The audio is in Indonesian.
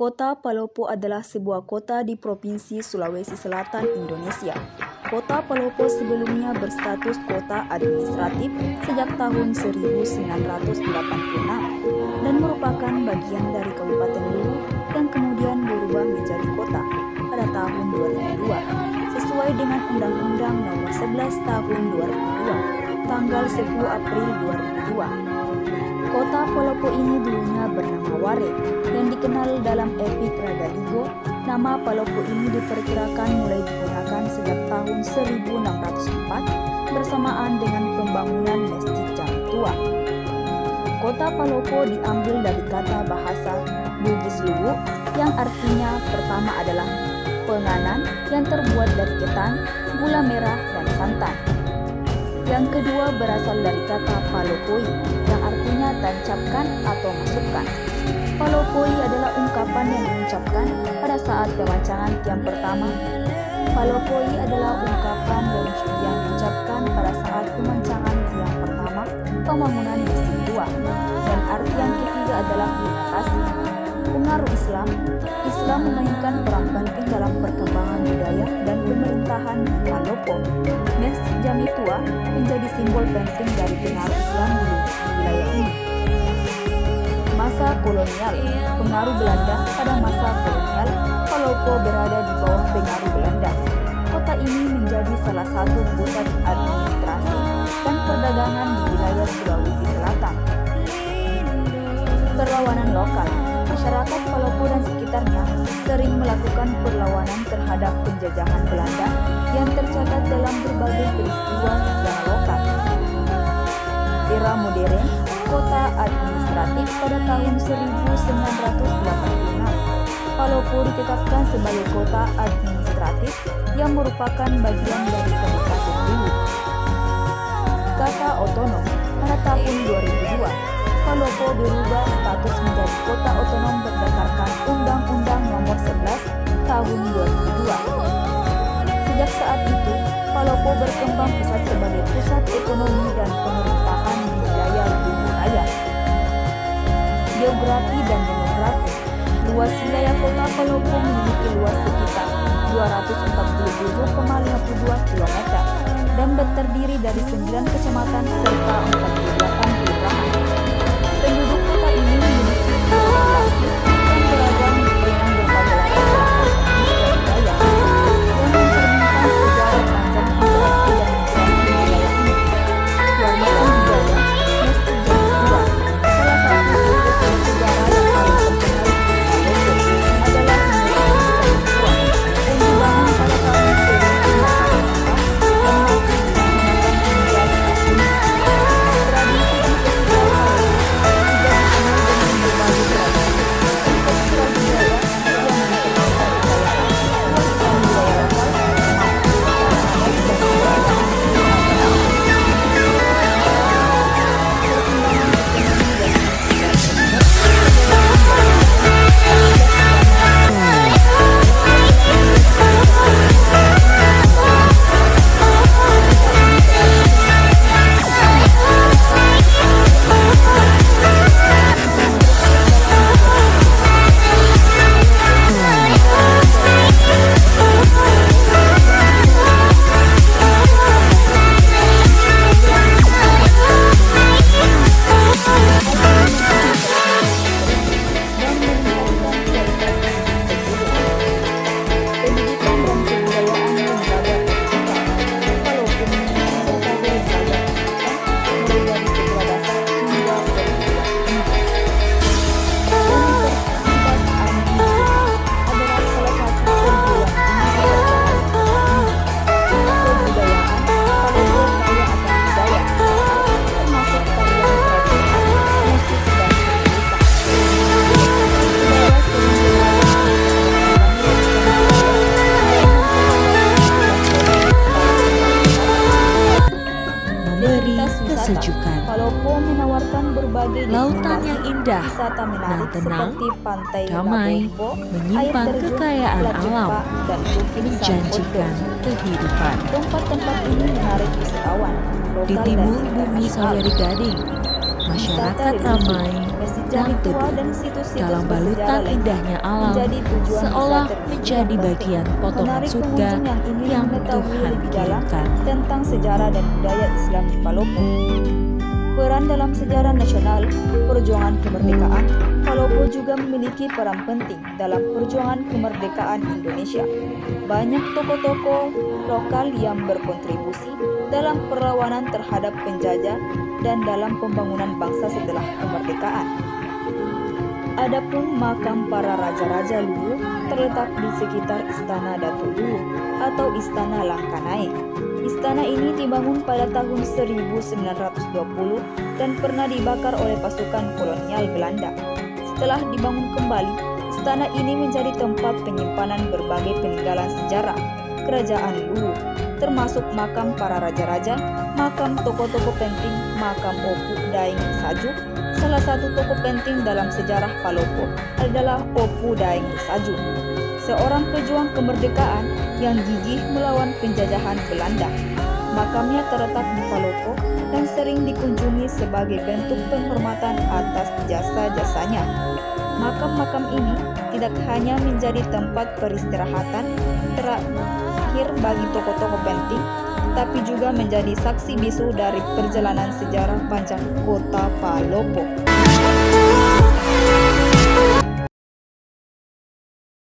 Kota Palopo adalah sebuah kota di Provinsi Sulawesi Selatan, Indonesia. Kota Palopo sebelumnya berstatus kota administratif sejak tahun 1986 dan merupakan bagian dari Kabupaten Luwu yang kemudian berubah menjadi kota pada tahun 2002 sesuai dengan Undang-Undang Nomor 11 Tahun 2002 tanggal 10 April 2002. Kota Palopo ini dulunya bernama Ware dan dikenal dalam epik Raga Digo. Nama Palopo ini diperkirakan mulai digunakan sejak tahun 1604 bersamaan dengan pembangunan Masjid Jami Tua. Kota Palopo diambil dari kata bahasa Bugis Luwu yang artinya pertama adalah penganan yang terbuat dari ketan, gula merah, dan santan. Yang kedua berasal dari kata palopoi yang artinya tancapkan atau masukkan. Palopoi adalah ungkapan yang diucapkan pada saat pemancangan tiang pertama. Palopoi adalah ungkapan yang diucapkan pada saat pemancangan tiang pertama pembangunan Masjid Tua. Dan arti yang ketiga adalah terima kasih. Pengaruh Islam memainkan peran penting dalam perkembangan budaya dan pemerintahan Palopo. Masjid Jami Tua menjadi simbol penting dari pengaruh Islam di wilayah ini. Masa kolonial, pengaruh Belanda. Pada masa kolonial, Palopo berada di bawah pengaruh Belanda. Kota ini menjadi salah satu pusat administrasi dan perdagangan di wilayah Sulawesi Selatan. Perlawanan lokal. Masyarakat Palopo dan sekitarnya sering melakukan perlawanan terhadap penjajahan Belanda yang tercatat dalam berbagai peristiwa sejarah lokal. Era modern, kota administratif pada tahun 1986, Palopo ditetapkan sebagai kota administratif yang merupakan bagian dari Kabupaten Luwu. Kata otonom pada tahun 2002. Palopo berubah status menjadi kota otonom berdasarkan Undang-Undang Nomor 11 Tahun 2002. Sejak saat itu, Palopo berkembang pesat sebagai pusat ekonomi dan pemerintahan di wilayah Luwu Raya. Geografi dan demografi. Luas wilayah kota Palopo memiliki luas sekitar 247,52 km dan terdiri dari 9 kecamatan serta 48 kelurahan. Penduduk kota ini memiliki populasi yang beragam dengan berbagai latar belakang etnis dan budaya yang mencerminkan sejarah panjang interaksi dan migrasi wilayah ini. Warisan budaya Masjid Jami Tua, salah satu situs sejarah yang paling terkenal di Palopo adalah Masjid Jami Tua yang dibangun pada tahun 1904 dan masih digunakan hingga saat ini. Tradisi dan festival kesejukan. Palopo menawarkan berbagai Lautan yang indah, wisata menarik tenang, seperti pantai damai, Labombo, menyimpan air terjun, kekayaan Pulau alam, Jepa, dan Bukit menjanjikan Santoso. kehidupan. Tempat-tempat ini menarik wisatawan Di lokal timur dan bumi internasional. Sawyeri Gading, Wisata masyarakat religi. ramai Masjid Candi dan tua Tugu. dan situs-situs Dalam bersejarah balutan lainnya indahnya alam, menjadi tujuan seolah wisata tertentu menjadi yang bagian penting, potongan menarik surga pengunjung yang ingin yang mengetahui Tuhan lebih dalam kirimkan. tentang sejarah dan budaya Islam di Palopo. Peran dalam sejarah nasional, perjuangan kemerdekaan, Palopo juga memiliki peran penting dalam perjuangan kemerdekaan Indonesia. Banyak tokoh-tokoh lokal yang berkontribusi dalam perlawanan terhadap penjajah dan dalam pembangunan bangsa setelah kemerdekaan. Adapun makam para raja-raja Luwu terletak di sekitar Istana Datu Luwu atau Istana Langkanae. Istana ini dibangun pada tahun 1920 dan pernah dibakar oleh pasukan kolonial Belanda. Setelah dibangun kembali, istana ini menjadi tempat penyimpanan berbagai peninggalan sejarah Kerajaan Luwu, termasuk makam para raja-raja, makam tokoh-tokoh penting, makam Opu Daeng Sajuk. Salah satu tokoh penting dalam sejarah Palopo adalah Opu Daeng Sajuk, seorang pejuang kemerdekaan yang gigih melawan penjajahan Belanda. Makamnya terletak di Palopo dan sering dikunjungi sebagai bentuk penghormatan atas jasa-jasanya. Makam-makam ini tidak hanya menjadi tempat peristirahatan terakhir bagi tokoh-tokoh penting, tapi juga menjadi saksi bisu dari perjalanan sejarah panjang kota Palopo.